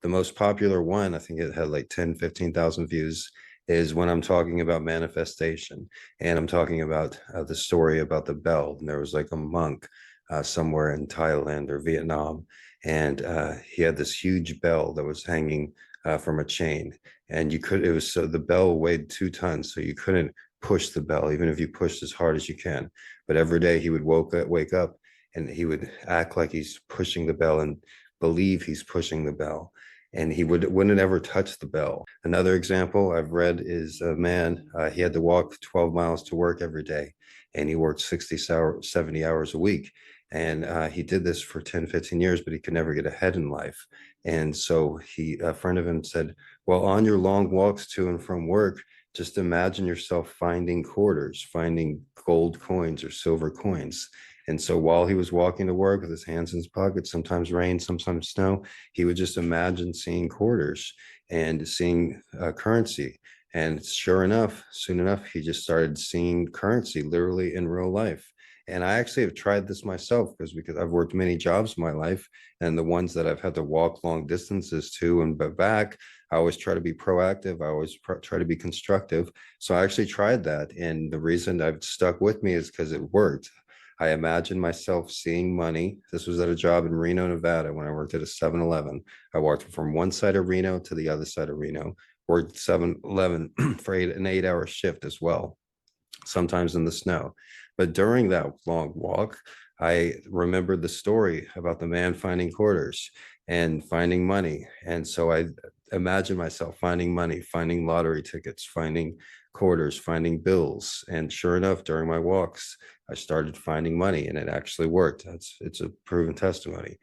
The most popular one, I think it had like 10, 15,000 views, is when I'm talking about manifestation. And I'm talking about the story about the bell. And there was like a monk somewhere in Thailand or Vietnam. And he had this huge bell that was hanging from a chain. And it was so the bell weighed 2 tons. So you couldn't push the bell, even if you pushed as hard as you can. But every day he would wake up and he would act like he's pushing the bell and believe he's pushing the bell, and he wouldn't ever touch the bell. Another example I've read is a man, he had to walk 12 miles to work every day, and he worked 60, 70 hours a week. And he did this for 10, 15 years, but he could never get ahead in life. And so a friend of him said, well, on your long walks to and from work, just imagine yourself finding quarters, finding gold coins or silver coins. And so while he was walking to work with his hands in his pockets, sometimes rain, sometimes snow, he would just imagine seeing quarters and seeing currency. And sure enough, soon enough, he just started seeing currency literally in real life. And I actually have tried this myself because I've worked many jobs in my life, and the ones that I've had to walk long distances to and back, I always try to be proactive. I always try to be constructive. So I actually tried that, and the reason I've stuck with me is because it worked. I imagined myself seeing money. This was at a job in Reno, Nevada, when I worked at a 7-Eleven. I walked from one side of Reno to the other side of Reno, worked 7-Eleven for an 8 hour shift as well, sometimes in the snow. But during that long walk, I remembered the story about the man finding quarters and finding money. And so I imagined myself finding money, finding lottery tickets, finding quarters, finding bills. And sure enough, during my walks, I started finding money, and it actually worked. It's a proven testimony.